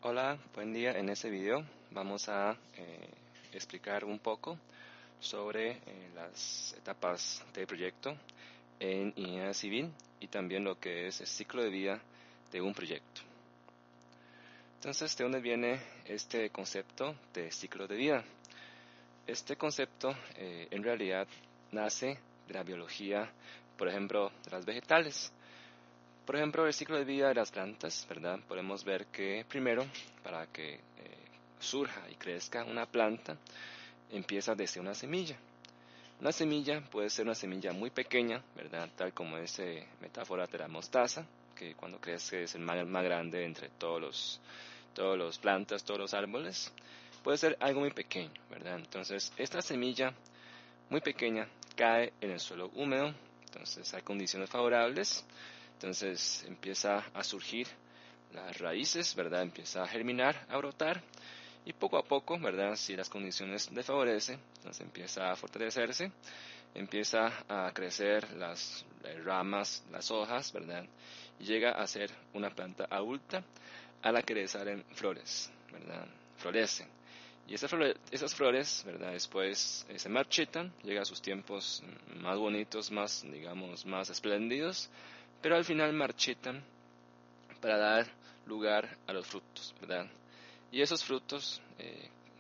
Hola, buen día. En este video vamos a explicar un poco sobre las etapas del proyecto en ingeniería civil y también lo que es el ciclo de vida de un proyecto. Entonces, ¿de dónde viene este concepto de ciclo de vida? Este concepto en realidad nace de la biología, por ejemplo, de las vegetales. Por ejemplo, el ciclo de vida de las plantas, ¿verdad? Podemos ver que primero, para que surja y crezca una planta, empieza desde una semilla. Una semilla puede ser una semilla muy pequeña, ¿verdad? Tal como es metáfora de la mostaza, que cuando crece es el más grande entre todos los plantas, todos los árboles. Puede ser algo muy pequeño, ¿verdad? Entonces, esta semilla muy pequeña cae en el suelo húmedo, entonces hay condiciones favorables, entonces empieza a surgir las raíces, ¿verdad? Empieza a germinar, a brotar y poco a poco, ¿verdad? Si las condiciones le favorecen, entonces empieza a fortalecerse, empieza a crecer las ramas, las hojas, ¿verdad? Y llega a ser una planta adulta a la que le salen flores, ¿verdad? Florecen. Y esas flores, ¿verdad? Después se marchitan, llega a sus tiempos más bonitos, más, digamos, más espléndidos, pero al final marchitan para dar lugar a los frutos, ¿verdad? Y esos frutos,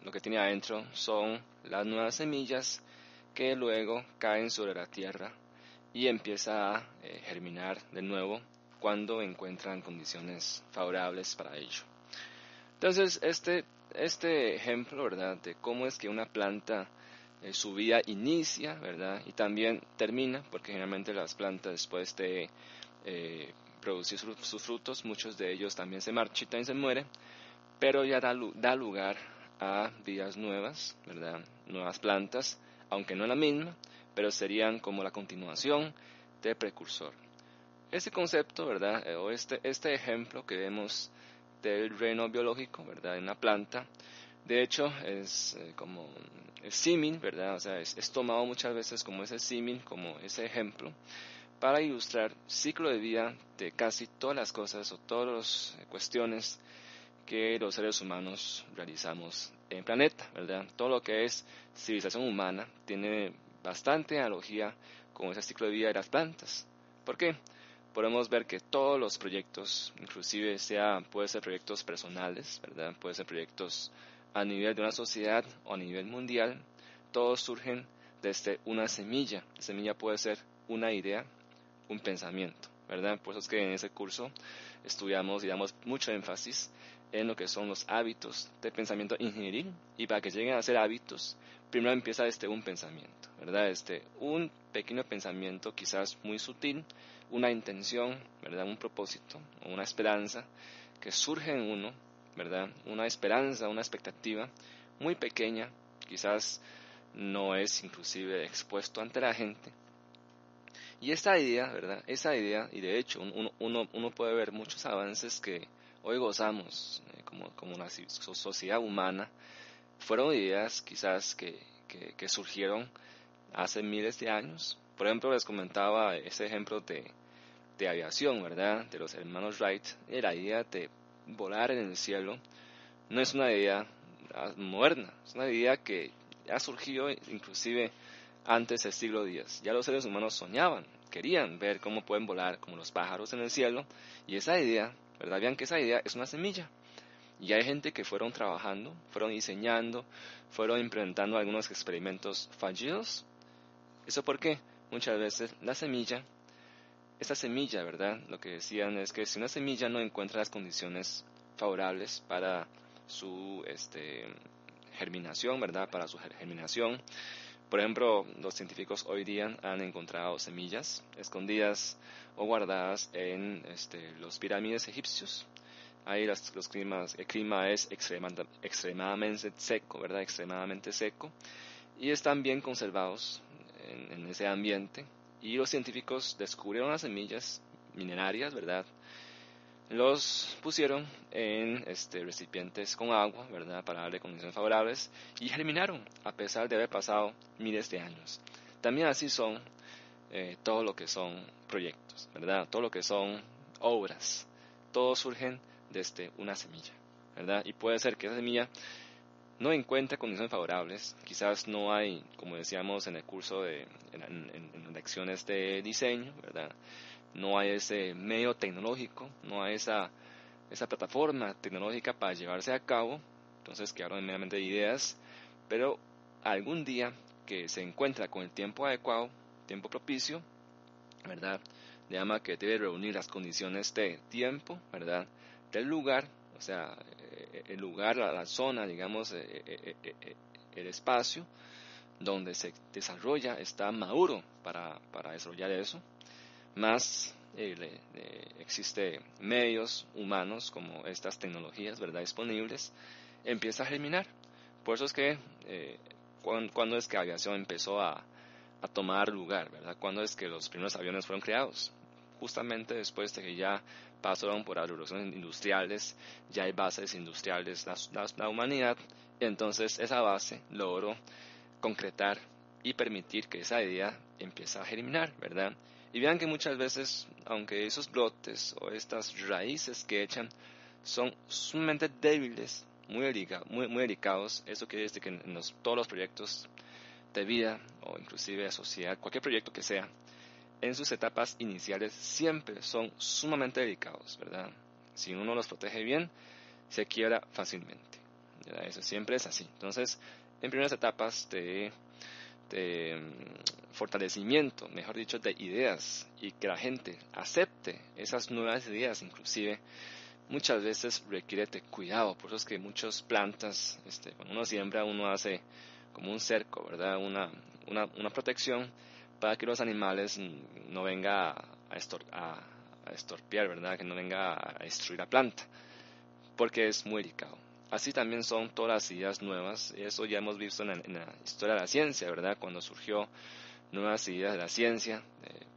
lo que tiene adentro son las nuevas semillas que luego caen sobre la tierra y empieza a germinar de nuevo cuando encuentran condiciones favorables para ello. Entonces, este ejemplo, ¿verdad?, de cómo es que una planta, su vida inicia, ¿verdad?, y también termina, porque generalmente las plantas después de eh, producir sus frutos, muchos de ellos también se marchitan y se mueren, pero ya da lugar a vidas nuevas, ¿verdad?, nuevas plantas, aunque no la misma, pero serían como la continuación del precursor. Ese concepto, ¿verdad? O este ejemplo que vemos del reino biológico, ¿verdad? En una planta, de hecho es como el símil, ¿verdad? O sea, es tomado muchas veces como ese símil, como ese ejemplo, para ilustrar ciclo de vida de casi todas las cosas o todas las cuestiones que los seres humanos realizamos en el planeta, ¿verdad? Todo lo que es civilización humana tiene bastante analogía con ese ciclo de vida de las plantas. ¿Por qué? Podemos ver que todos los proyectos, inclusive puede ser proyectos personales, ¿verdad? Puede ser proyectos a nivel de una sociedad o a nivel mundial, todos surgen desde una semilla. La semilla puede ser una idea, un pensamiento, ¿verdad? Por eso es que en ese curso estudiamos y damos mucho énfasis en lo que son los hábitos de pensamiento ingenieril, y para que lleguen a ser hábitos, primero empieza desde un pensamiento, ¿verdad? Desde un pequeño pensamiento quizás muy sutil, una intención, ¿verdad? Un propósito o una esperanza que surge en uno, ¿verdad? Una esperanza, una expectativa muy pequeña, quizás no es inclusive expuesto ante la gente. Y esta idea, ¿verdad? Esa idea, y de hecho uno puede ver muchos avances que hoy gozamos como una sociedad humana, fueron ideas quizás que surgieron hace miles de años. Por ejemplo, les comentaba ese ejemplo de aviación, ¿verdad? De los hermanos Wright. Y la idea de volar en el cielo no es una idea moderna, es una idea que ha surgido inclusive antes del siglo X. Ya los seres humanos soñaban, querían ver cómo pueden volar como los pájaros en el cielo, y esa idea, ¿verdad? Vean que esa idea es una semilla. Y hay gente que fueron trabajando, fueron diseñando, fueron implementando algunos experimentos fallidos. ¿Eso por qué? Muchas veces la semilla, esa semilla, ¿verdad? Lo que decían es que si una semilla no encuentra las condiciones favorables para su germinación, ¿verdad? Para su germinación. Por ejemplo, los científicos hoy día han encontrado semillas escondidas o guardadas en los pirámides egipcios. Ahí el clima es extremadamente seco, ¿verdad? Extremadamente seco. Y están bien conservados en ese ambiente. Y los científicos descubrieron las semillas milenarias, ¿verdad? Los pusieron en recipientes con agua, ¿verdad? Para darle condiciones favorables y germinaron a pesar de haber pasado miles de años. También así son todo lo que son proyectos, ¿verdad? Todo lo que son obras. Todos surgen desde una semilla, ¿verdad? Y puede ser que esa semilla no encuentre condiciones favorables, quizás no hay, como decíamos en el curso en lecciones de diseño, ¿verdad? No hay ese medio tecnológico, no hay esa plataforma tecnológica para llevarse a cabo, entonces quedaron meramente ideas, pero algún día que se encuentra con el tiempo adecuado, tiempo propicio, ¿verdad? Llama que debe reunir las condiciones de tiempo, ¿verdad? Del lugar, o sea, el lugar, la zona, digamos, el espacio donde se desarrolla está maduro para desarrollar eso, más existe medios humanos como estas tecnologías, ¿verdad? Disponibles, empieza a germinar. Por eso es que cuando es que la aviación empezó a tomar lugar, ¿verdad? Cuando es que los primeros aviones fueron creados, justamente después de que ya pasaron por las revoluciones industriales, ya hay bases industriales, la humanidad, y entonces esa base logró concretar y permitir que esa idea empiece a germinar, ¿verdad? Y vean que muchas veces, aunque esos brotes o estas raíces que echan son sumamente débiles, muy delicados, eso quiere decir que en todos los proyectos de vida o inclusive de sociedad, cualquier proyecto que sea, en sus etapas iniciales siempre son sumamente delicados, ¿verdad? Si uno los protege bien, se quiebra fácilmente, ¿verdad? Eso siempre es así. Entonces, en primeras etapas de fortalecimiento, mejor dicho, de ideas y que la gente acepte esas nuevas ideas, inclusive, muchas veces requiere de cuidado. Por eso es que muchas plantas, cuando uno siembra, uno hace como un cerco, ¿verdad? Una protección para que los animales no venga a estorpear, ¿verdad? Que no venga a destruir la planta, porque es muy delicado. Así también son todas las ideas nuevas, y eso ya hemos visto en la historia de la ciencia, ¿verdad? Cuando surgió nuevas ideas de la ciencia,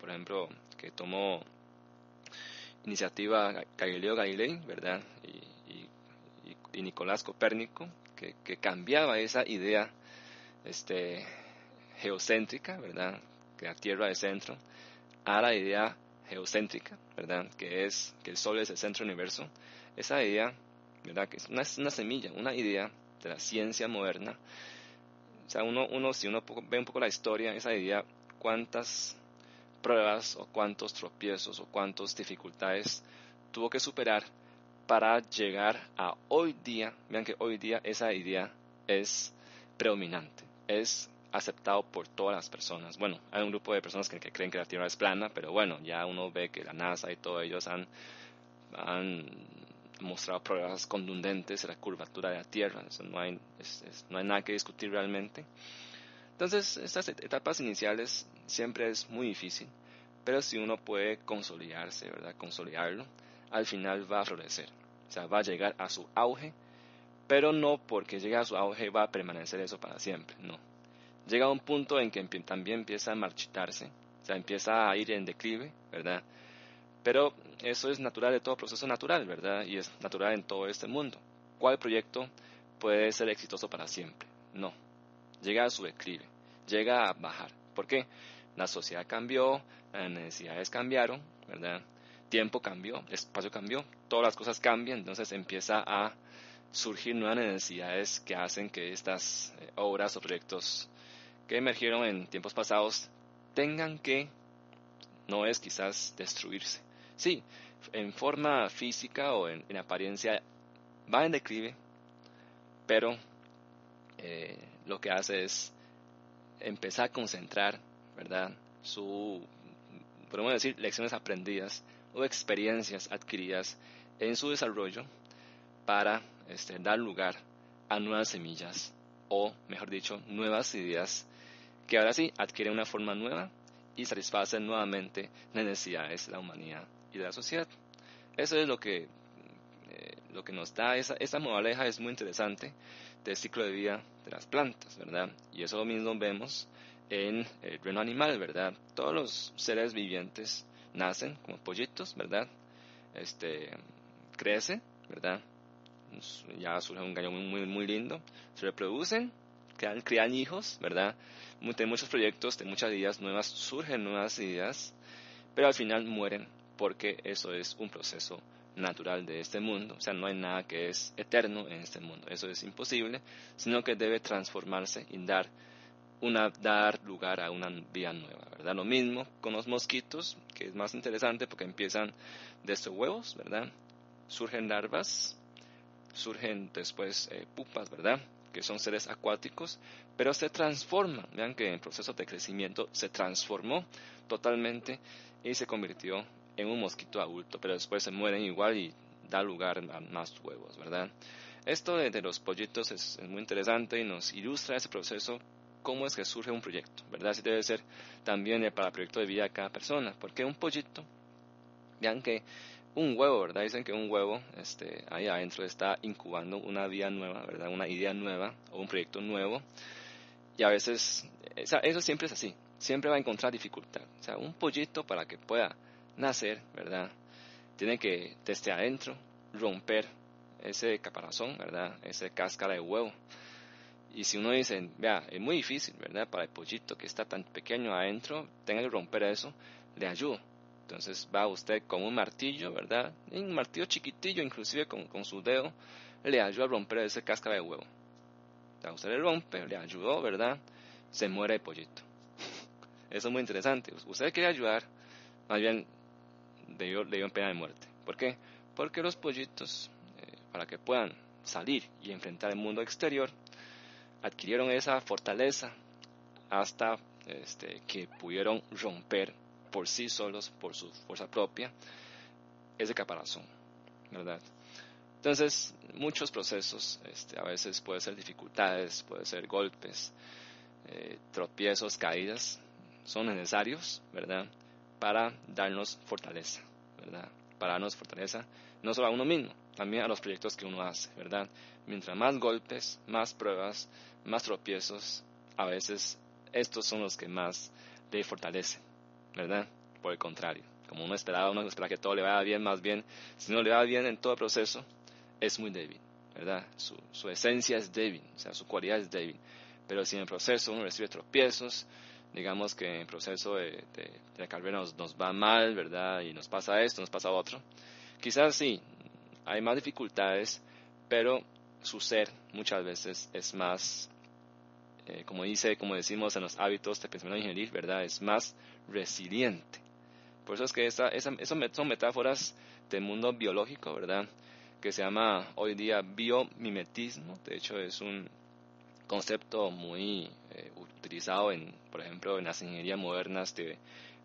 por ejemplo, que tomó iniciativa Galileo Galilei, ¿verdad? Y Nicolás Copérnico, que cambiaba esa idea geocéntrica, ¿verdad? Que la Tierra es el centro, a la idea geocéntrica, ¿verdad? Que es que el Sol es el centro del universo. Esa idea, ¿verdad? Que es una semilla, una idea de la ciencia moderna. O sea, si uno ve un poco la historia, esa idea, cuántas pruebas o cuántos tropiezos o cuántas dificultades tuvo que superar para llegar a hoy día. Vean que hoy día esa idea es predominante, es aceptado por todas las personas. Bueno, hay un grupo de personas que creen que la Tierra es plana, pero bueno, ya uno ve que la NASA y todos ellos han mostrado pruebas contundentes de la curvatura de la Tierra. Eso no hay nada que discutir realmente. Entonces, estas etapas iniciales siempre es muy difícil, pero si uno puede consolidarse, ¿verdad? Consolidarlo, al final va a florecer. O sea, va a llegar a su auge, pero no porque llegue a su auge va a permanecer eso para siempre, no. Llega a un punto en que también empieza a marchitarse, o sea, empieza a ir en declive, ¿verdad? Pero eso es natural de todo proceso natural, ¿verdad? Y es natural en todo este mundo. ¿Cuál proyecto puede ser exitoso para siempre? No. Llega a su declive, llega a bajar. ¿Por qué? La sociedad cambió, las necesidades cambiaron, ¿verdad? Tiempo cambió, espacio cambió, todas las cosas cambian, entonces empieza a surgir nuevas necesidades que hacen que estas obras o proyectos que emergieron en tiempos pasados tengan que, no es quizás destruirse. Sí, en forma física o en apariencia va en declive, pero lo que hace es empezar a concentrar, ¿verdad? Podemos decir, lecciones aprendidas o experiencias adquiridas en su desarrollo para dar lugar a nuevas semillas o, mejor dicho, nuevas ideas que ahora sí adquieren una forma nueva y satisfacen nuevamente las necesidades de la humanidad y de la sociedad. Eso es lo que nos da esa moraleja. Es muy interesante del ciclo de vida de las plantas, ¿verdad? Y eso lo mismo vemos en el reino animal, ¿verdad? Todos los seres vivientes nacen como pollitos, ¿verdad? Crecen, ¿verdad? Ya surge un gallo muy lindo, se reproducen, crean hijos, ¿verdad? De muchos proyectos, de muchas ideas nuevas, surgen nuevas ideas, pero al final mueren porque eso es un proceso natural de este mundo, o sea, no hay nada que es eterno en este mundo, eso es imposible, sino que debe transformarse y dar lugar a una vida nueva, ¿verdad? Lo mismo con los mosquitos, que es más interesante porque empiezan de estos huevos, ¿verdad? Surgen larvas, surgen después pupas, ¿verdad? Que son seres acuáticos, pero se transforman. Vean que en el proceso de crecimiento se transformó totalmente y se convirtió en un mosquito adulto, pero después se mueren igual y da lugar a más huevos, ¿verdad? Esto de los pollitos es muy interesante y nos ilustra ese proceso, cómo es que surge un proyecto, ¿verdad? Así debe ser también para el proyecto de vida de cada persona, porque un pollito, vean que un huevo, ¿verdad? Dicen que un huevo ahí adentro está incubando una vida nueva, ¿verdad? Una idea nueva o un proyecto nuevo. Y a veces, o sea, eso siempre es así. Siempre va a encontrar dificultad. O sea, un pollito para que pueda nacer, ¿verdad? Tiene que desde adentro romper ese caparazón, ¿verdad? Ese cáscara de huevo. Y si uno dice, vea, es muy difícil, ¿verdad? Para el pollito que está tan pequeño adentro, tenga que romper eso, le ayudo. Entonces va usted con un martillo, ¿verdad? Un martillo chiquitillo, inclusive con su dedo, le ayuda a romper ese cáscara de huevo. O sea, usted le rompe, le ayudó, ¿verdad? Se muere el pollito. Eso es muy interesante. Usted quiere ayudar, más bien le dio pena de muerte. ¿Por qué? Porque los pollitos, para que puedan salir y enfrentar el mundo exterior, adquirieron esa fortaleza hasta que pudieron romper por sí solos, por su fuerza propia, ese caparazón, ¿verdad? Entonces, muchos procesos, a veces puede ser dificultades, puede ser golpes, tropiezos, caídas, son necesarios, ¿verdad? Para darnos fortaleza, ¿verdad? Para darnos fortaleza, no solo a uno mismo, también a los proyectos que uno hace, ¿verdad? Mientras más golpes, más pruebas, más tropiezos, a veces estos son los que más le fortalecen, ¿verdad? Por el contrario, como uno espera que todo le vaya bien, más bien, si no le va bien en todo el proceso, es muy débil, ¿verdad? Su esencia es débil, o sea, su cualidad es débil. Pero si en el proceso uno recibe tropiezos, digamos que en el proceso de la carrera nos va mal, ¿verdad? Y nos pasa esto, nos pasa otro. Quizás sí, hay más dificultades, pero su ser muchas veces es más, como decimos en los hábitos de pensamiento ingenieril, ¿verdad? Es más resiliente. Por eso es que son metáforas del mundo biológico, ¿verdad? Que se llama hoy día biomimetismo. De hecho, es un concepto muy utilizado por ejemplo, en las ingenierías modernas de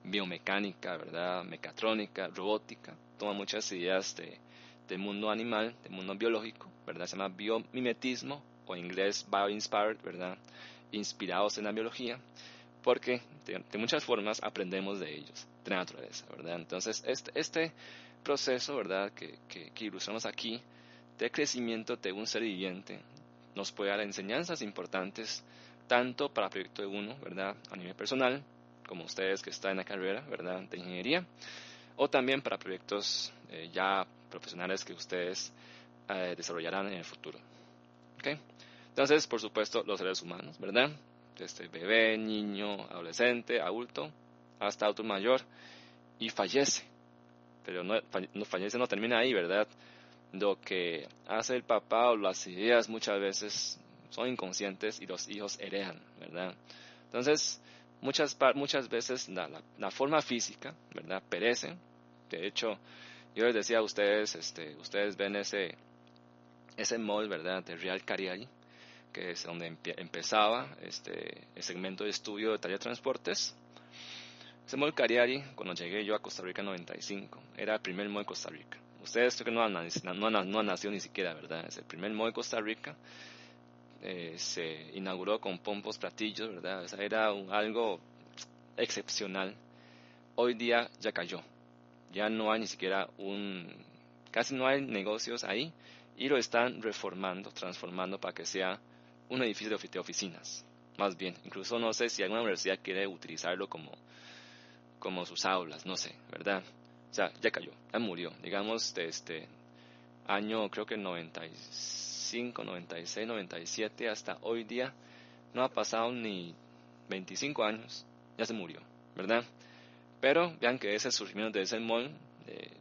biomecánica, ¿verdad? Mecatrónica, robótica. Toma muchas ideas del mundo animal, del mundo biológico, ¿verdad? Se llama biomimetismo, o en inglés bioinspired, ¿verdad? Inspirados en la biología, porque de muchas formas aprendemos de ellos, de la naturaleza, ¿verdad? Entonces, este proceso, ¿verdad? Que ilustramos aquí, de crecimiento de un ser viviente, nos puede dar enseñanzas importantes, tanto para el proyecto de uno, ¿verdad? A nivel personal, como ustedes que están en la carrera, ¿verdad? De ingeniería, o también para proyectos ya profesionales que ustedes desarrollarán en el futuro. ¿Okay? Entonces, por supuesto, los seres humanos, ¿verdad? Desde bebé, niño, adolescente, adulto, hasta adulto mayor, y fallece. Pero no fallece, no termina ahí, ¿verdad? Lo que hace el papá o las ideas muchas veces son inconscientes y los hijos heredan, ¿verdad? Entonces, muchas veces la forma física, ¿verdad? Perece. De hecho, yo les decía a ustedes, ustedes ven ese mall, ¿verdad? De Real Cariari, que es donde empezaba el segmento de estudio de taller de transportes. Ese mall Cariari, cuando llegué yo a Costa Rica en 95, era el primer mall de Costa Rica. Ustedes creo que no han nacido ni siquiera, ¿verdad? Es el primer mall de Costa Rica. Se inauguró con pompos platillos, ¿verdad? O sea, era algo excepcional. Hoy día ya cayó. Ya no hay ni siquiera casi no hay negocios ahí, y lo están reformando, transformando para que sea un edificio de oficinas. Más bien, incluso no sé si alguna universidad quiere utilizarlo como sus aulas, no sé, ¿verdad? O sea, ya cayó, ya murió. Digamos, de este año, creo que 95, 96, 97, hasta hoy día, no ha pasado ni 25 años, ya se murió, ¿verdad? Pero vean que ese surgimiento de ese mall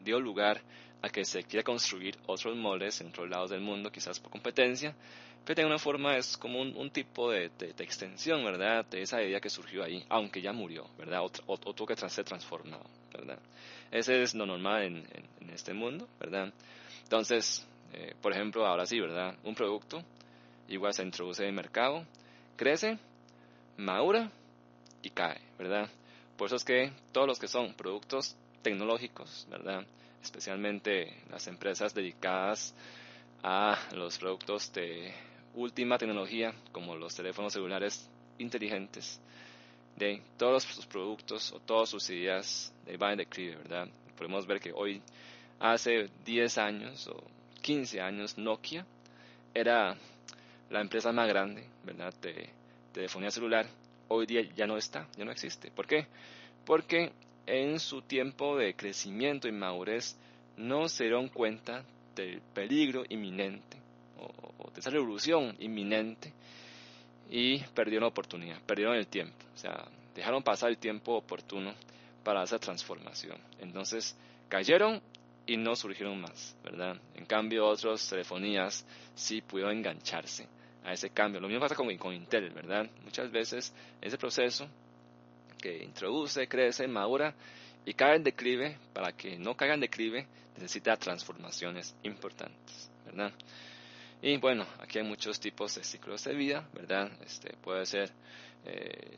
dio lugar a que se quiera construir otros moldes en otros lados del mundo, quizás por competencia, pero de alguna forma es como un tipo de extensión, ¿verdad? De esa idea que surgió ahí, aunque ya murió, ¿verdad? O tuvo que ser transformado, ¿verdad? Ese es lo normal en este mundo, ¿verdad? Entonces, por ejemplo, ahora sí, ¿verdad? Un producto igual se introduce en el mercado, crece, madura y cae, ¿verdad? Por eso es que todos los que son productos tecnológicos, ¿verdad? Especialmente las empresas dedicadas a los productos de última tecnología, como los teléfonos celulares inteligentes, de todos sus productos o todas sus ideas van en declive, ¿verdad? Podemos ver que hoy, hace 10 años o 15 años, Nokia era la empresa más grande, ¿verdad?, de telefonía celular. Hoy día ya no está, ya no existe. ¿Por qué? Porque en su tiempo de crecimiento y madurez no se dieron cuenta del peligro inminente o de esa revolución inminente y perdieron la oportunidad, perdieron el tiempo, o sea, dejaron pasar el tiempo oportuno para esa transformación. Entonces cayeron y no surgieron más, ¿verdad? En cambio, otras telefonías sí pudieron engancharse a ese cambio. Lo mismo pasa con Intel, ¿verdad? Muchas veces ese proceso que introduce, crece, madura y cae en declive, para que no caiga en declive, necesita transformaciones importantes, ¿verdad? Y bueno, aquí hay muchos tipos de ciclos de vida, ¿verdad? Puede ser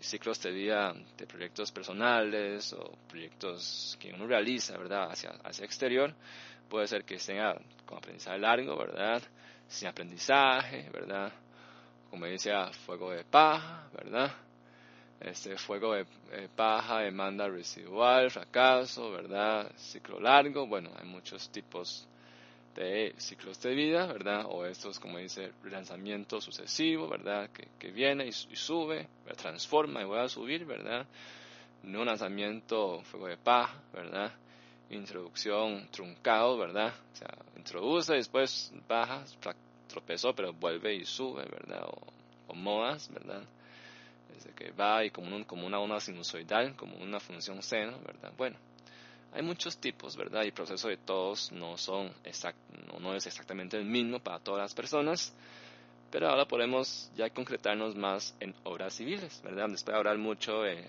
ciclos de vida de proyectos personales o proyectos que uno realiza, ¿verdad? Hacia exterior. Puede ser que sea con aprendizaje largo, ¿verdad? Sin aprendizaje, ¿verdad? Como dice, fuego de paja, ¿verdad? Fuego de paja, demanda residual, fracaso, ¿verdad? Ciclo largo. Bueno, hay muchos tipos de ciclos de vida, ¿verdad? O estos, como dice, relanzamiento sucesivo, ¿verdad? Que viene y sube, transforma y vuelve a subir, ¿verdad? No lanzamiento, fuego de paja, ¿verdad? Introducción truncado, ¿verdad? O sea, introduce, después baja, tropezó, pero vuelve y sube, ¿verdad? O modas, ¿verdad? Desde que va y como una onda sinusoidal, como una función seno, ¿verdad? Bueno, hay muchos tipos, ¿verdad? Y el proceso de todos no es exactamente el mismo para todas las personas, pero ahora podemos ya concretarnos más en obras civiles, ¿verdad? Después de hablar mucho de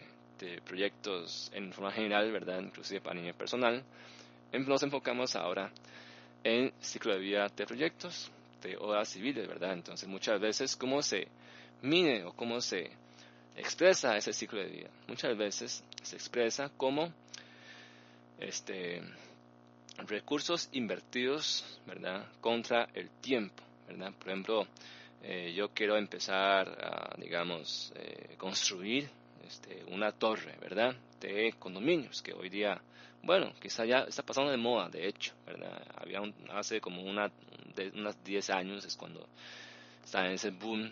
proyectos en forma general, ¿verdad? Inclusive para nivel personal, nos enfocamos ahora en ciclo de vida de proyectos, de obras civiles, ¿verdad? Entonces muchas veces cómo se mide o cómo se expresa ese ciclo de vida. Muchas veces se expresa como recursos invertidos, ¿verdad?, contra el tiempo, ¿verdad? Por ejemplo, yo quiero empezar a, digamos, construir una torre, ¿verdad?, de condominios, que hoy día, bueno, quizá ya está pasando de moda, de hecho, ¿verdad? Hace como unos 10 años es cuando está en ese boom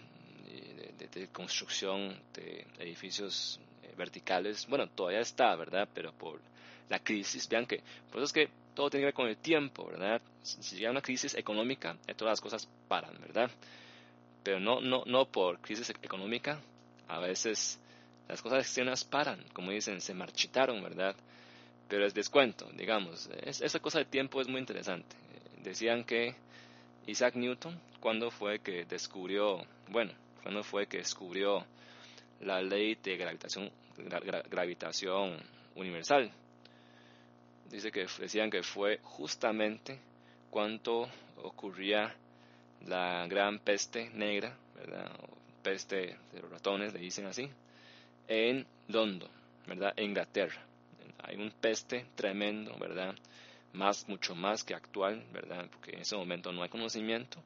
de construcción de edificios verticales. Bueno, todavía está, ¿verdad? Pero por la crisis, vean que, por eso es que todo tiene que ver con el tiempo, ¿verdad? Si llega una crisis económica, todas las cosas paran, ¿verdad? Pero no por crisis económica, a veces las cosas externas paran, como dicen, se marchitaron, ¿verdad? Pero es descuento, digamos. Esa cosa de tiempo es muy interesante. Decían que Isaac Newton, cuando fue que descubrió la ley de gravitación universal? Decían que fue justamente cuando ocurría la gran peste negra, ¿verdad? O peste de los ratones, le dicen así, en London, ¿verdad? En Inglaterra. Hay un peste tremendo, ¿verdad? Mucho más que actual, ¿verdad? Porque en ese momento no hay conocimiento.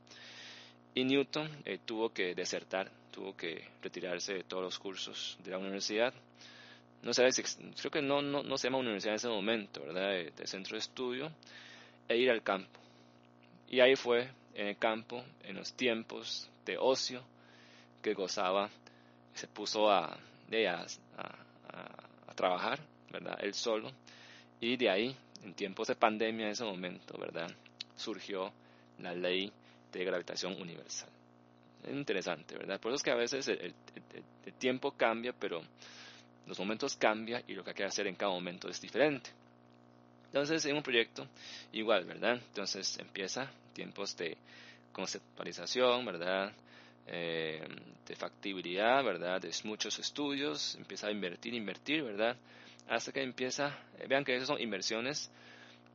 Y Newton tuvo que desertar, tuvo que retirarse de todos los cursos de la universidad. No sé, creo que no se llama universidad en ese momento, ¿verdad? De centro de estudio, e ir al campo. Y ahí fue, en el campo, en los tiempos de ocio que gozaba, se puso a trabajar, ¿verdad? Él solo. Y de ahí, en tiempos de pandemia en ese momento, ¿verdad?, surgió la ley de gravitación universal. Es interesante, ¿verdad? Por eso es que a veces el tiempo cambia, pero los momentos cambian y lo que hay que hacer en cada momento es diferente. Entonces, en un proyecto, igual, ¿verdad? Entonces, empieza tiempos de conceptualización, ¿verdad? Eh, de factibilidad, ¿verdad? De muchos estudios, empieza a invertir, ¿verdad? Hasta que empieza, vean que esas son inversiones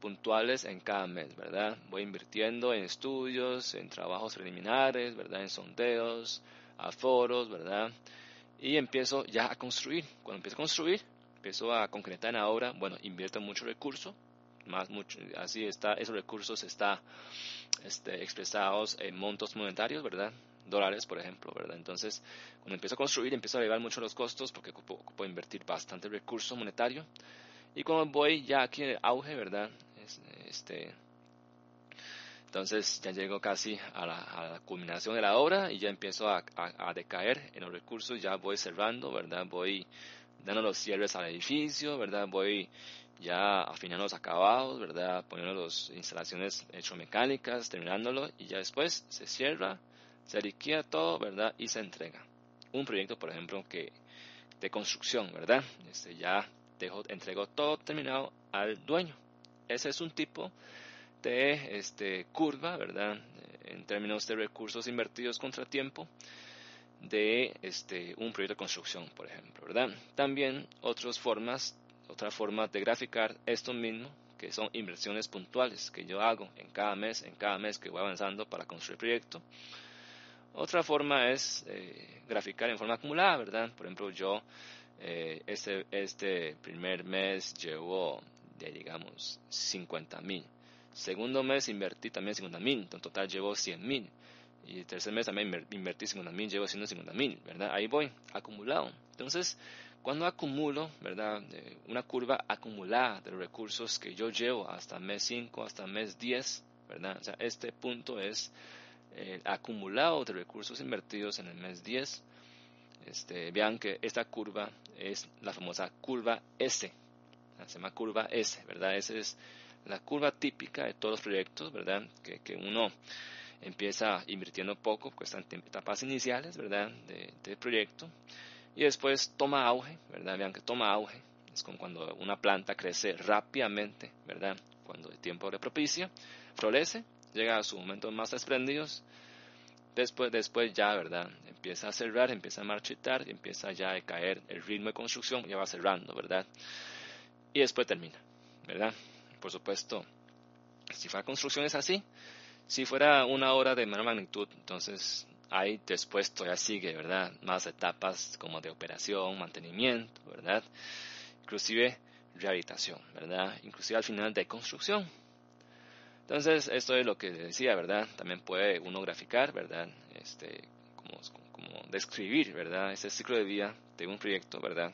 puntuales en cada mes, ¿verdad? Voy invirtiendo en estudios, en trabajos preliminares, ¿verdad? En sondeos, a foros, ¿verdad? Y empiezo ya a construir. Cuando empiezo a construir, empiezo a concretar en la obra, bueno, invierto mucho recurso, mucho, así está, esos recursos están expresados en montos monetarios, ¿verdad? Dólares, por ejemplo, ¿verdad? Entonces, cuando empiezo a construir, empiezo a elevar mucho los costos porque ocupo invertir bastante recurso monetario. Y cuando voy ya aquí en el auge, ¿verdad? Este, entonces ya llego casi a la culminación de la obra y ya empiezo a decaer en los recursos, ya voy cerrando, ¿verdad? Voy dando los cierres al edificio, ¿verdad? Voy ya afinando los acabados, ¿verdad? Poniendo las instalaciones electromecánicas, terminándolo y ya después se cierra, se liquida todo, ¿verdad? Y se entrega. Un proyecto, por ejemplo, de construcción, ¿verdad? Ya entrego todo terminado al dueño. Ese es un tipo de curva, ¿verdad? En términos de recursos invertidos contra tiempo de un proyecto de construcción, por ejemplo, ¿verdad? También otra forma de graficar esto mismo, que son inversiones puntuales que yo hago en cada mes que voy avanzando para construir el proyecto. Otra forma es graficar en forma acumulada, ¿verdad? Por ejemplo, yo este primer mes llevo, digamos, 50,000. Segundo mes invertí también 50,000, en total llevo 100,000. Y el tercer mes también invertí 50,000, llevo 150,000, ¿verdad? Ahí voy, acumulado. Entonces, cuando acumulo, ¿verdad? Una curva acumulada de los recursos que yo llevo hasta mes 5, hasta mes 10, ¿verdad? O sea, este punto es el acumulado de recursos invertidos en el mes 10. Vean que esta curva es la famosa curva S, se llama curva S, ¿verdad? Esa es la curva típica de todos los proyectos, ¿verdad? Que uno empieza invirtiendo poco, pues en etapas iniciales, ¿verdad? De proyecto, y después toma auge, ¿verdad? Vean que toma auge, es como cuando una planta crece rápidamente, ¿verdad? Cuando el tiempo le propicia, florece, llega a sus momentos más espléndidos. Después ya, ¿verdad? Empieza a cerrar, empieza a marchitar, empieza ya a caer el ritmo de construcción, ya va cerrando, ¿verdad? Y después termina, ¿verdad? Por supuesto, si fuera construcción es así. Si fuera una obra de menor magnitud, entonces ahí después todavía sigue, ¿verdad? Más etapas como de operación, mantenimiento, ¿verdad? Inclusive rehabilitación, ¿verdad? Inclusive al final de construcción. Entonces, esto es lo que decía, ¿verdad? También puede uno graficar, ¿verdad? Como describir, ¿verdad? Ese ciclo de vida de un proyecto, ¿verdad?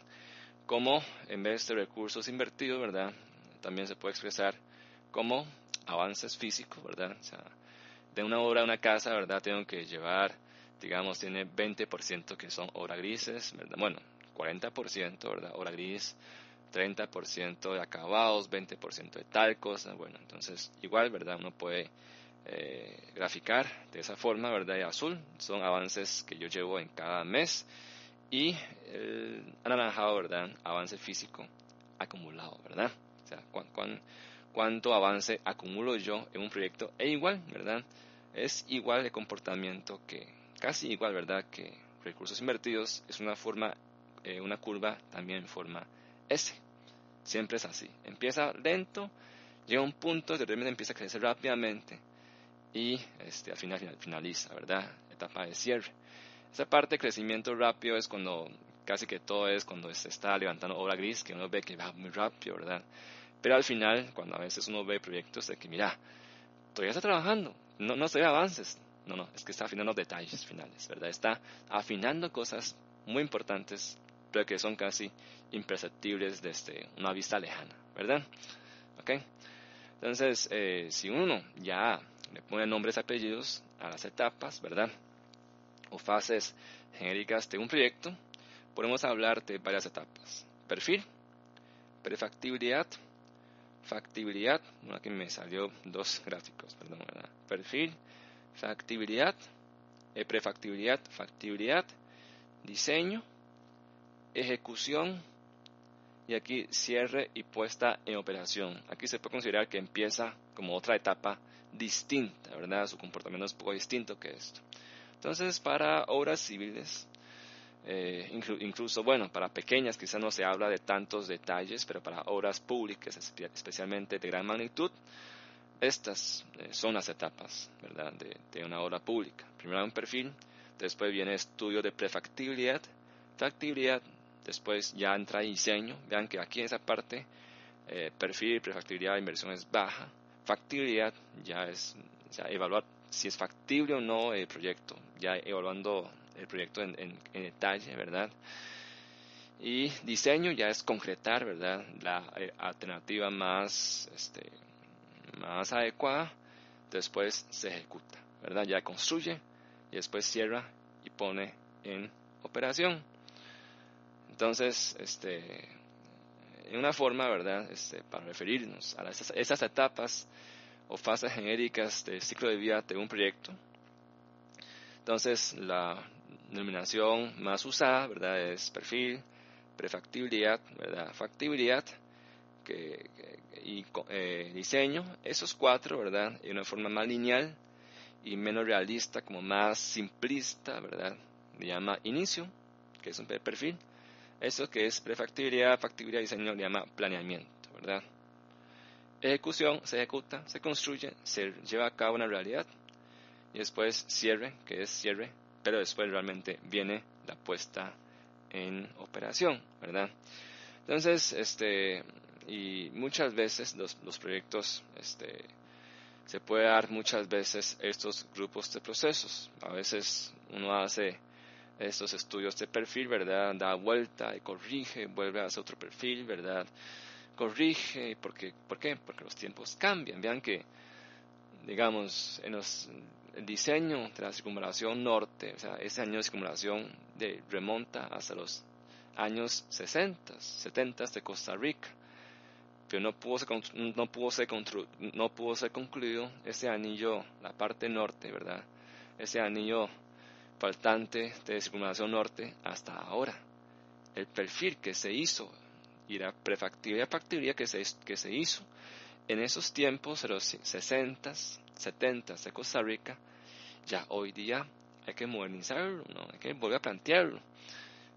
Como en vez de recursos invertidos, ¿verdad? También se puede expresar como avances físicos, ¿verdad? O sea, de una obra a una casa, ¿verdad? Tengo que llevar, digamos, tiene 20% que son obra grises, ¿verdad? Bueno, 40%, ¿verdad? Obra gris, 30% de acabados, 20% de tal cosa. Bueno, entonces igual, ¿verdad? Uno puede graficar de esa forma, ¿verdad? Y azul son avances que yo llevo en cada mes y el anaranjado, ¿verdad? Avance físico acumulado, ¿verdad? O sea, cuánto avance acumulo yo en un proyecto e igual, ¿verdad? Es igual de comportamiento casi igual, ¿verdad? Que recursos invertidos es una forma, una curva también en forma S. Siempre es así. Empieza lento, llega a un punto, de repente empieza a crecer rápidamente y al final finaliza, ¿verdad? Etapa de cierre. Esa parte de crecimiento rápido es cuando casi que todo es cuando se está levantando obra gris, que uno ve que va muy rápido, ¿verdad? Pero al final, cuando a veces uno ve proyectos de que, mira, todavía está trabajando, no se ve avances. No, es que está afinando detalles finales, ¿verdad? Está afinando cosas muy importantes, pero que son casi imperceptibles desde una vista lejana, ¿verdad? ¿Ok? Entonces, si uno ya le pone nombres y apellidos a las etapas, ¿verdad? O fases genéricas de un proyecto, podemos hablar de varias etapas. Perfil, prefactibilidad, factibilidad, aquí me salió dos gráficos, perdón, ¿verdad? Perfil, factibilidad, prefactibilidad, factibilidad, diseño, ejecución y aquí cierre y puesta en operación. Aquí se puede considerar que empieza como otra etapa distinta, ¿verdad? Su comportamiento es un poco distinto que esto. Entonces, para obras civiles, incluso, bueno, para pequeñas quizás no se habla de tantos detalles, pero para obras públicas, especialmente de gran magnitud, estas son las etapas, ¿verdad?, de una obra pública. Primero un perfil, después viene estudio de prefactibilidad, factibilidad, después ya entra diseño. Vean que aquí en esa parte, perfil, prefactibilidad, inversión es baja. Factibilidad ya es evaluar si es factible o no el proyecto, ya evaluando el proyecto en detalle, ¿verdad? Y diseño ya es concretar, ¿verdad?, la alternativa más adecuada. Después se ejecuta, ¿verdad? Ya construye y después cierra y pone en operación. Entonces, en una forma, ¿verdad?, para referirnos a esas etapas o fases genéricas del ciclo de vida de un proyecto. Entonces, la denominación más usada, ¿verdad?, es perfil, prefactibilidad, ¿verdad?, factibilidad y diseño. Esos cuatro, ¿verdad?, en una forma más lineal y menos realista, como más simplista, ¿verdad?, le llama inicio, que es un perfil. Eso que es prefactibilidad, factibilidad y diseño le llama planeamiento, ¿verdad? Ejecución, se ejecuta, se construye, se lleva a cabo una realidad. Y después cierre, que es cierre, pero después realmente viene la puesta en operación, ¿verdad? Entonces, y muchas veces los proyectos, se puede dar muchas veces estos grupos de procesos. A veces uno hace estos estudios de perfil, ¿verdad? Da vuelta y corrige, vuelve a hacer otro perfil, ¿verdad? Corrige, ¿por qué? Porque los tiempos cambian. Vean que, digamos, el diseño de la circunvalación norte, o sea, ese año de circunvalación remonta hasta los años 60, 70 de Costa Rica, pero no pudo ser concluido ese anillo, la parte norte, ¿verdad? Ese anillo faltante de circunvalación norte hasta ahora. El perfil que se hizo y la prefactibilidad y factibilidad que se hizo en esos tiempos de los 60, 70 de Costa Rica, ya hoy día hay que modernizarlo, ¿no? Hay que volver a plantearlo.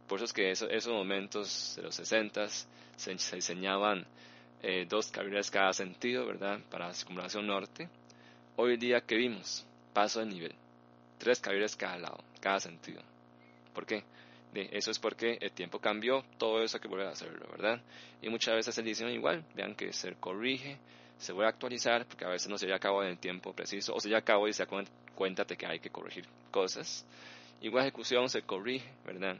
Por eso es que esos momentos de los 60 se diseñaban 2 carriles cada sentido, ¿verdad?, para la circunvalación norte. Hoy día, ¿qué vimos? Paso de nivel, 3 carriles cada lado, cada sentido. ¿Por qué? Eso es porque el tiempo cambió, todo eso hay que volver a hacerlo, ¿verdad? Y muchas veces el diseño igual, vean que se corrige, se vuelve a actualizar, porque a veces no se lleva a cabo en el tiempo preciso, o se lleva a cabo y se da cuenta de que hay que corregir cosas. Igual ejecución se corrige, ¿verdad?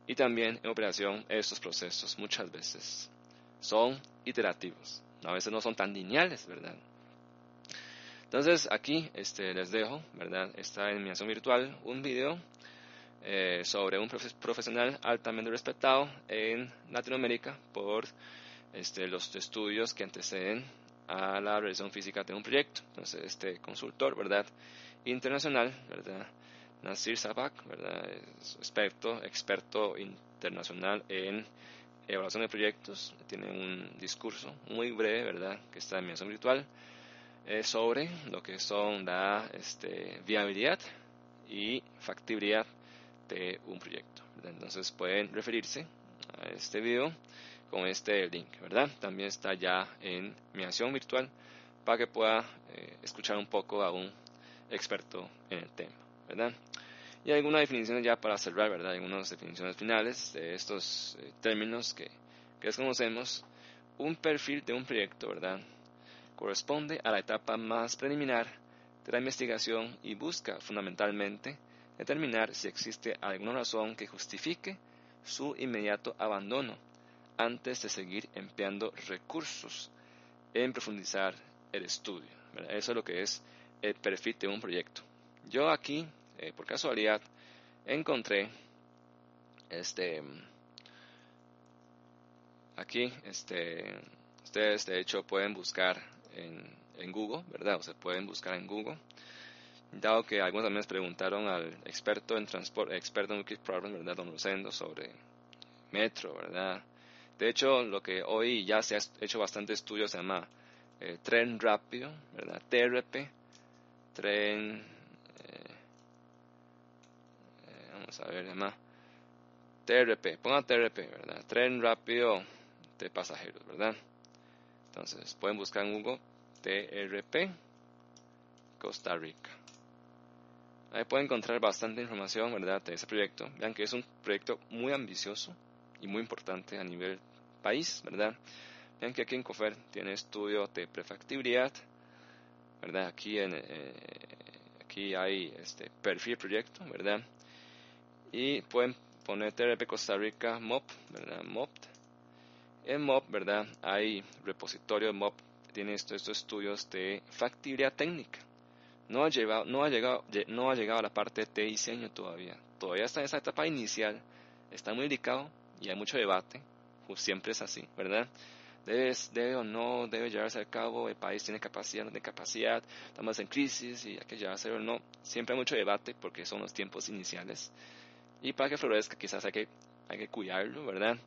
Y también en operación estos procesos muchas veces son iterativos, a veces no son tan lineales, ¿verdad? Entonces aquí les dejo, ¿verdad? Está en mi acción virtual un video sobre un profesional altamente respetado en Latinoamérica por los estudios que anteceden a la realización física de un proyecto. Entonces este consultor, ¿verdad?, internacional, ¿verdad?, Nasir Sabak, ¿verdad?, es experto internacional en evaluación de proyectos. Tiene un discurso muy breve, ¿verdad?, que está en mi acción virtual, sobre lo que son la viabilidad y factibilidad de un proyecto, ¿verdad? Entonces pueden referirse a este video con este link, ¿verdad? También está ya en mi acción virtual para que pueda escuchar un poco a un experto en el tema, ¿verdad? Y algunas definiciones ya para cerrar, ¿verdad? Algunas definiciones finales de estos términos que desconocemos. Un perfil de un proyecto, ¿verdad?, corresponde a la etapa más preliminar de la investigación y busca fundamentalmente determinar si existe alguna razón que justifique su inmediato abandono antes de seguir empleando recursos en profundizar el estudio, ¿verdad? Eso es lo que es el perfil de un proyecto. Yo aquí, por casualidad, encontré aquí, ustedes de hecho pueden buscar en Google, ¿verdad? O se pueden buscar en Google. Dado que algunos también les preguntaron al experto en transporte, experto en Wicked Problem, ¿verdad?, don Rosendo, sobre metro, ¿verdad?, De hecho, lo que hoy ya se ha hecho bastante estudio se llama tren rápido, ¿verdad? TRP, tren, vamos a ver, se llama TRP, pongan TRP, ¿verdad? Tren rápido de pasajeros, ¿verdad? Entonces, pueden buscar en Google TRP Costa Rica. Ahí pueden encontrar bastante información, ¿verdad?, de ese proyecto. Vean que es un proyecto muy ambicioso y muy importante a nivel país, ¿verdad? Vean que aquí en COFER tiene estudio de prefactibilidad, ¿verdad? Aquí hay perfil proyecto, ¿verdad? Y pueden poner TRP Costa Rica MOP, ¿verdad? MOP. En MOP, ¿verdad? Hay repositorio MOP, tiene estos estudios de factibilidad técnica. No ha llegado a la parte de diseño todavía. Todavía está en esa etapa inicial, está muy delicado y hay mucho debate. Pues siempre es así, ¿verdad? Debe o no, debe llevarse a cabo, el país tiene capacidad, no tiene capacidad, estamos en crisis y hay que llevarse o no. Siempre hay mucho debate porque son los tiempos iniciales. Y para que florezca quizás hay que cuidarlo, ¿verdad?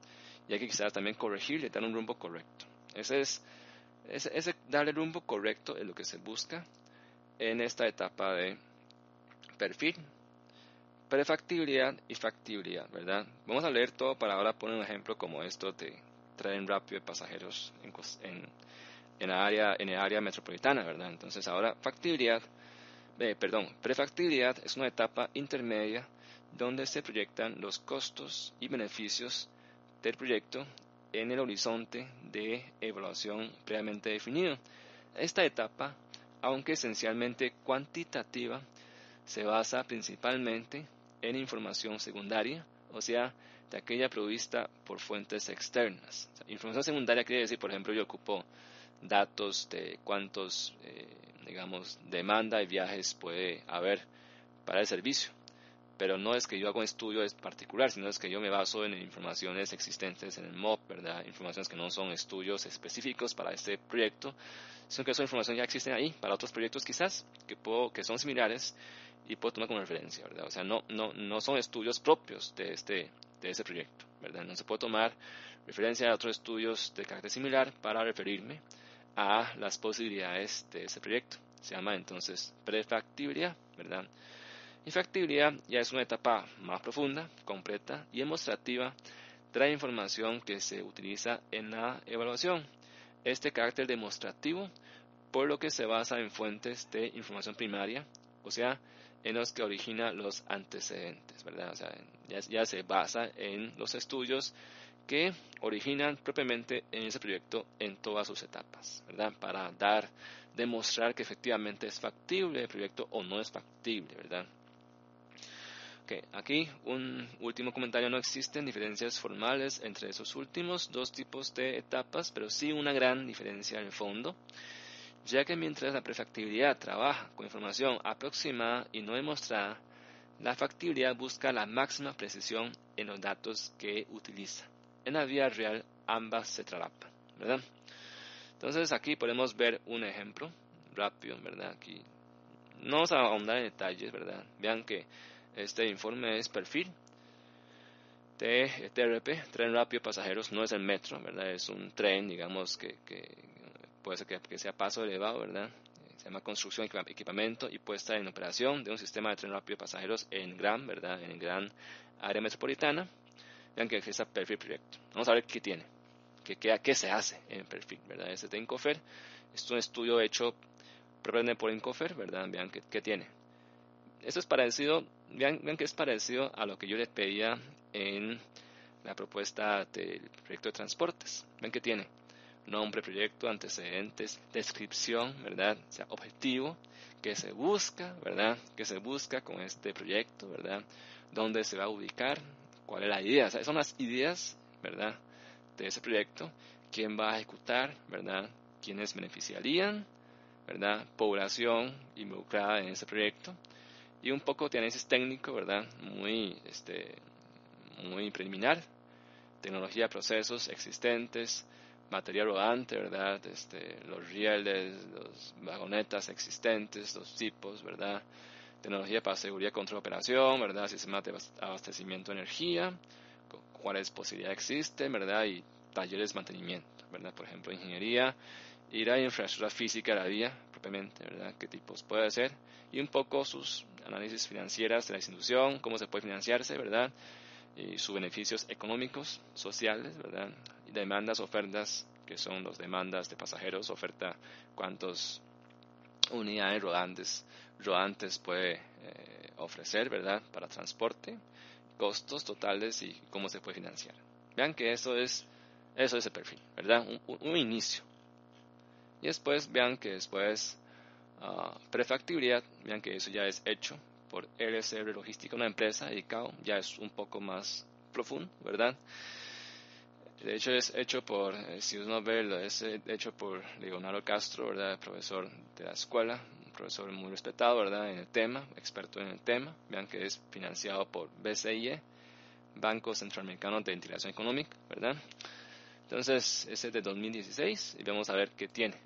Y hay que quizás también corregirle, dar un rumbo correcto. Ese darle rumbo correcto es lo que se busca en esta etapa de perfil, prefactibilidad y factibilidad, ¿verdad? Vamos a leer todo para ahora poner un ejemplo como esto de tren rápido de pasajeros en el área metropolitana, ¿verdad? Entonces ahora prefactibilidad es una etapa intermedia donde se proyectan los costos y beneficios del proyecto en el horizonte de evaluación previamente definido. Esta etapa, aunque esencialmente cuantitativa, se basa principalmente en información secundaria, o sea, de aquella provista por fuentes externas. O sea, información secundaria quiere decir, por ejemplo, yo ocupo datos de cuántos, demanda de viajes puede haber para el servicio. Pero no es que yo haga un estudio particular, sino es que yo me baso en informaciones existentes en el MOP, ¿verdad? Informaciones que no son estudios específicos para este proyecto, sino que son información ya existen ahí para otros proyectos quizás, que son similares y puedo tomar como referencia, ¿verdad? O sea, no son estudios propios de ese proyecto, ¿verdad? No se puede tomar referencia a otros estudios de carácter similar para referirme a las posibilidades de ese proyecto. Se llama entonces prefactibilidad, ¿verdad? Y factibilidad ya es una etapa más profunda, completa y demostrativa de la información que se utiliza en la evaluación. Este carácter demostrativo, por lo que se basa en fuentes de información primaria, o sea, en los que origina los antecedentes, ¿verdad? O sea, ya se basa en los estudios que originan propiamente en ese proyecto en todas sus etapas, ¿verdad? Para demostrar que efectivamente es factible el proyecto o no es factible, ¿verdad? Okay, aquí un último comentario: no existen diferencias formales entre esos últimos dos tipos de etapas, pero sí una gran diferencia en el fondo, ya que mientras la prefactibilidad trabaja con información aproximada y no demostrada, la factibilidad busca la máxima precisión en los datos que utiliza. En la vida real ambas se traslapan, ¿verdad? Entonces aquí podemos ver un ejemplo rápido, ¿verdad? Aquí no vamos a ahondar en detalles, ¿verdad? Vean que este informe es perfil de TRP, tren rápido de pasajeros, no es el metro, ¿verdad? Es un tren, digamos, que puede ser que sea paso elevado, ¿verdad? Se llama construcción, equipamiento y puesta en operación de un sistema de tren rápido de pasajeros en gran, ¿verdad? En gran área metropolitana. Vean que es el perfil proyecto. Vamos a ver qué tiene, qué se hace en el perfil, ¿verdad? Este de Incofer es un estudio hecho propiamente por Incofer, ¿verdad? Vean qué tiene. Esto es parecido, vean que es parecido a lo que yo les pedía en la propuesta del proyecto de transportes. Ven que tiene nombre, proyecto, antecedentes, descripción, ¿verdad? O sea, objetivo, que se busca, ¿verdad? Que se busca con este proyecto, ¿verdad? Dónde se va a ubicar, cuál es la idea. O sea, son las ideas, ¿verdad? De ese proyecto, quién va a ejecutar, ¿verdad? Quiénes beneficiarían, ¿verdad? Población involucrada en ese proyecto. Y un poco de análisis técnico, ¿verdad? Muy preliminar. Tecnología, procesos existentes, material rodante, ¿verdad? Los rieles, las vagonetas existentes, los tipos, ¿verdad? Tecnología para seguridad, control, operación, ¿verdad? Sistemas de abastecimiento de energía, cuáles posibilidades existen, ¿verdad? Y talleres de mantenimiento, ¿verdad? Por ejemplo, ingeniería, ir a infraestructura física de la vía propiamente, ¿verdad? ¿Qué tipos puede ser? Y un poco sus análisis financieras de la institución, cómo se puede financiarse, ¿verdad? Y sus beneficios económicos, sociales, ¿verdad? Y demandas, ofertas, que son las demandas de pasajeros, oferta, cuántas unidades rodantes puede ofrecer, ¿verdad? Para transporte, costos totales y cómo se puede financiar. Vean que eso es el perfil, ¿verdad? Un inicio. Y después vean que después prefactibilidad, vean que eso ya es hecho por LSR Logística, una empresa dedicada, ya es un poco más profundo, ¿verdad? De hecho es hecho por, si uno ve, es hecho por Leonardo Castro, ¿verdad? Profesor de la escuela, un profesor muy respetado, ¿verdad? En el tema, experto en el tema. Vean que es financiado por BCIE, Banco Centroamericano de Integración Económica, ¿verdad? Entonces, ese es de 2016 y vamos a ver qué tiene.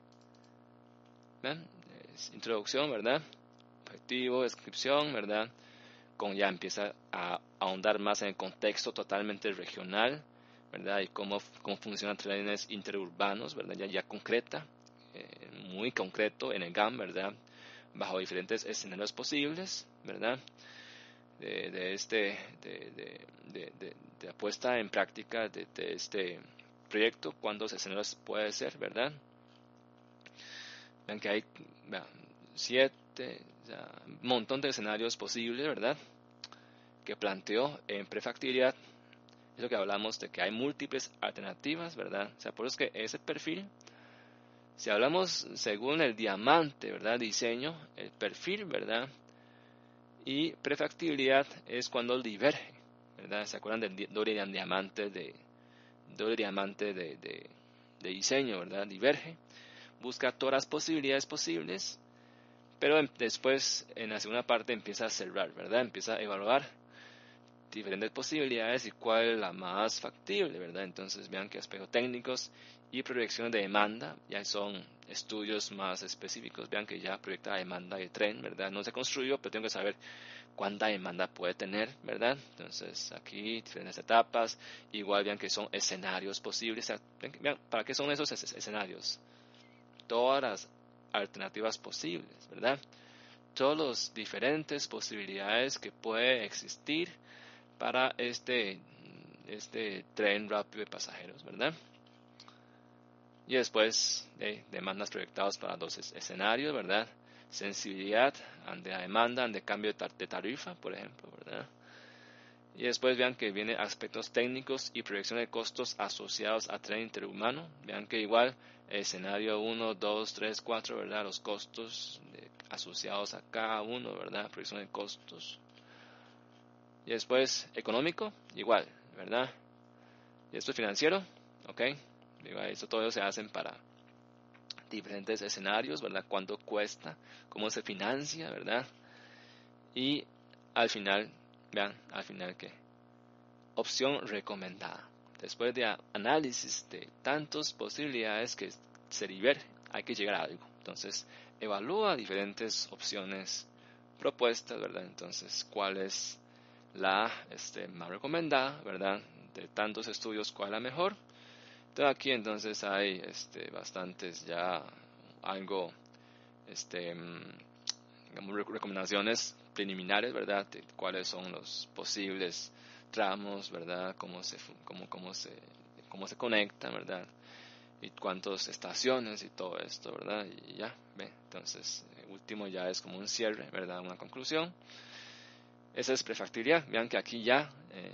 ¿Vean? Es introducción, ¿verdad? Objetivo, descripción, ¿verdad? Ya empieza a ahondar más en el contexto totalmente regional, ¿verdad? Y cómo funcionan trenes interurbanos, ¿verdad? Ya concreta, muy concreto en el GAM, ¿verdad? Bajo diferentes escenarios posibles, ¿verdad? De apuesta en práctica de este proyecto, cuántos escenarios puede ser, ¿verdad? Vean que hay 7, un montón de escenarios posibles, ¿verdad? Que planteó en prefactibilidad. Es lo que hablamos de que hay múltiples alternativas, ¿verdad? O sea, por eso es que ese perfil, si hablamos según el diamante, ¿verdad? Diseño, el perfil, ¿verdad? Y prefactibilidad es cuando diverge, ¿verdad? ¿Se acuerdan del doble diamante de diseño, ¿verdad? Diverge, busca todas las posibilidades posibles, pero después en la segunda parte empieza a cerrar, ¿verdad? Empieza a evaluar diferentes posibilidades y cuál es la más factible, ¿verdad? Entonces vean que aspectos técnicos y proyecciones de demanda ya son estudios más específicos. Vean que ya proyecta la demanda de tren, ¿verdad? No se construyó, pero tengo que saber cuánta demanda puede tener, ¿verdad? Entonces aquí diferentes etapas, igual vean que son escenarios posibles. Vean, ¿para qué son esos escenarios? Todas las alternativas posibles, ¿verdad? Todas las diferentes posibilidades que puede existir para este tren rápido de pasajeros, ¿verdad? Y después demandas proyectadas para 2 escenarios, ¿verdad? Sensibilidad ante la demanda, ante cambio de tarifa, por ejemplo, ¿verdad? Y después vean que vienen aspectos técnicos y proyección de costos asociados a tren interhumano. Vean que igual escenario 1, 2, 3, 4, ¿verdad? Los costos asociados a cada uno, ¿verdad? Proyección de costos. Y después económico, igual, ¿verdad? Y después financiero, ¿ok? Igual, todo se hacen para diferentes escenarios, ¿verdad? Cuánto cuesta, cómo se financia, ¿verdad? Y al final, vean, al final ¿qué? Opción recomendada. Después de análisis de tantas posibilidades que se divergen, hay que llegar a algo. Entonces, evalúa diferentes opciones propuestas, ¿verdad? Entonces, ¿cuál es la más recomendada, ¿verdad? De tantos estudios, ¿cuál es la mejor? Entonces aquí entonces hay bastantes ya algo digamos recomendaciones preliminares, ¿verdad? De cuáles son los posibles tramos, ¿verdad? Cómo se conectan, ¿verdad? Y cuántas estaciones y todo esto, ¿verdad? Y ya, ve, entonces último ya es como un cierre, ¿verdad? Una conclusión. Esa es prefactibilidad. Vean que aquí ya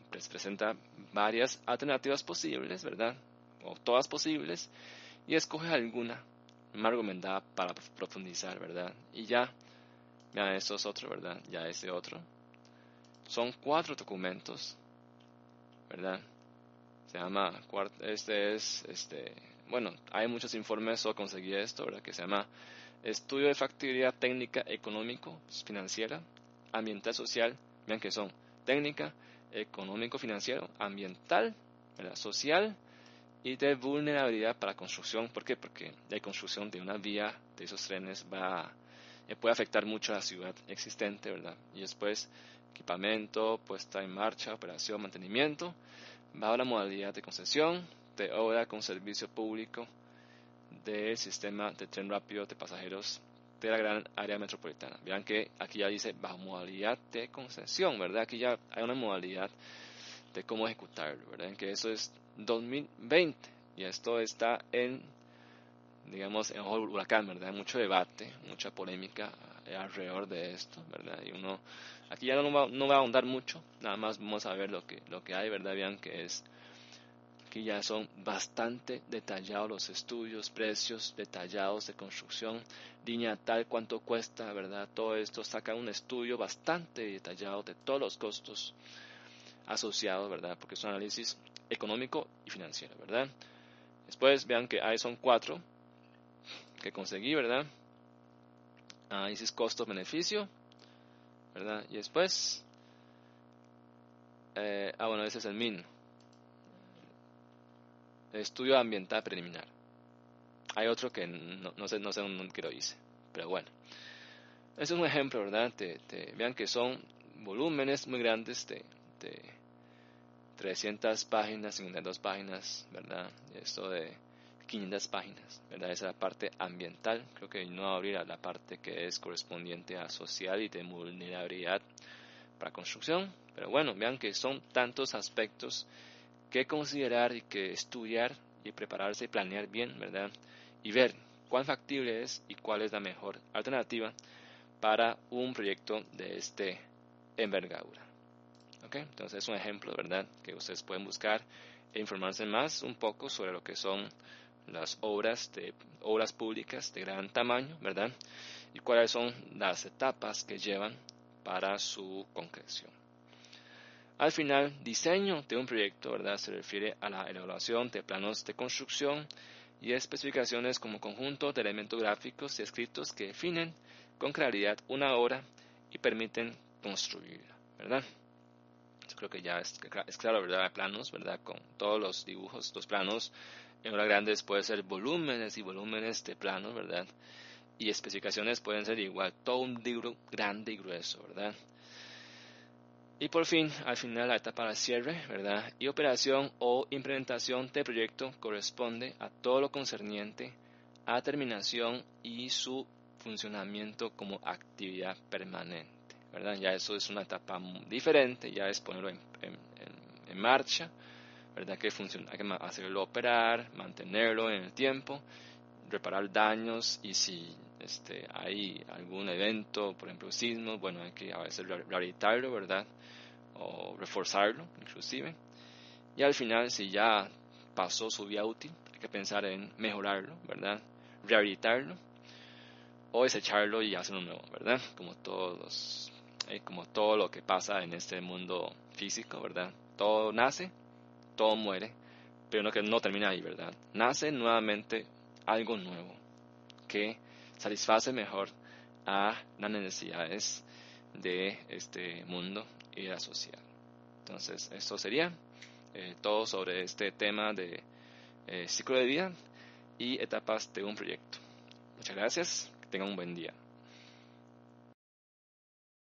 presenta varias alternativas posibles, ¿verdad? O todas posibles. Y escoge alguna más recomendada para profundizar, ¿verdad? Y ya, vean, esto es otro, ¿verdad? Ya ese otro. Son 4 documentos, ¿verdad? Se llama, bueno, hay muchos informes, solo conseguí esto, ¿verdad? Que se llama Estudio de Factibilidad Técnica Económico Financiera, Ambiental Social. Vean que son técnica, económico financiero, ambiental, ¿verdad? Social y de vulnerabilidad para construcción. ¿Por qué? Porque la construcción de una vía de esos trenes puede afectar mucho a la ciudad existente, ¿verdad? Y después equipamiento, puesta en marcha, operación, mantenimiento, bajo la modalidad de concesión, de obra con servicio público del sistema de tren rápido de pasajeros de la gran área metropolitana. Vean que aquí ya dice bajo modalidad de concesión, ¿verdad? Aquí ya hay una modalidad de cómo ejecutarlo, ¿verdad? En que eso es 2020 y esto está digamos, en ojo del huracán, ¿verdad? Hay mucho debate, mucha polémica alrededor de esto, ¿verdad? Y aquí ya no va a ahondar mucho, nada más vamos a ver lo que hay, ¿verdad? Vean que aquí ya son bastante detallados los estudios, precios detallados de construcción, línea tal, cuánto cuesta, ¿verdad? Todo esto saca un estudio bastante detallado de todos los costos asociados, ¿verdad? Porque es un análisis económico y financiero, ¿verdad? Después vean que ahí son 4 que conseguí, ¿verdad? Análisis costo-beneficio, ¿verdad? Y después, bueno, ese es el MIN. Estudio ambiental preliminar. Hay otro que no sé dónde que lo hice, pero bueno. Ese es un ejemplo, ¿verdad? Vean que son volúmenes muy grandes de 300 páginas, 52 páginas, ¿verdad? Esto de 500 páginas, ¿verdad? Esa es la parte ambiental. Creo que no va a abrir a la parte que es correspondiente a social y de vulnerabilidad para construcción. Pero bueno, vean que son tantos aspectos que considerar y que estudiar y prepararse y planear bien, ¿verdad? Y ver cuán factible es y cuál es la mejor alternativa para un proyecto de envergadura. ¿Ok? Entonces es un ejemplo, ¿verdad? Que ustedes pueden buscar e informarse más un poco sobre lo que son las obras públicas de gran tamaño, ¿verdad? Y cuáles son las etapas que llevan para su concreción. Al final, diseño de un proyecto, ¿verdad? Se refiere a la elaboración de planos de construcción y especificaciones como conjunto de elementos gráficos y escritos que definen con claridad una obra y permiten construirla, ¿verdad? Yo creo que ya es claro, ¿verdad? Planos, ¿verdad? Con todos los dibujos, los planos en obras grandes puede ser volúmenes y volúmenes de planos, ¿verdad? Y especificaciones pueden ser igual, todo un libro grande y grueso, ¿verdad? Y por fin, al final, la etapa de cierre, ¿verdad? Y operación o implementación del proyecto corresponde a todo lo concerniente a terminación y su funcionamiento como actividad permanente, ¿verdad? Ya eso es una etapa diferente, ya es ponerlo en marcha, ¿verdad? Hay que hacerlo operar, mantenerlo en el tiempo, reparar daños y si hay algún evento, por ejemplo sismos, bueno, hay que a veces rehabilitarlo, ¿verdad? O reforzarlo inclusive. Y al final, si ya pasó su vida útil, hay que pensar en mejorarlo, ¿verdad? Rehabilitarlo o desecharlo y hacerlo nuevo, ¿verdad? Como todo lo que pasa en este mundo físico, ¿verdad? Todo nace, todo muere, pero no termina ahí, ¿verdad? Nace nuevamente algo nuevo que satisface mejor a las necesidades de este mundo y de la sociedad. Entonces, esto sería todo sobre este tema de ciclo de vida y etapas de un proyecto. Muchas gracias, que tengan un buen día.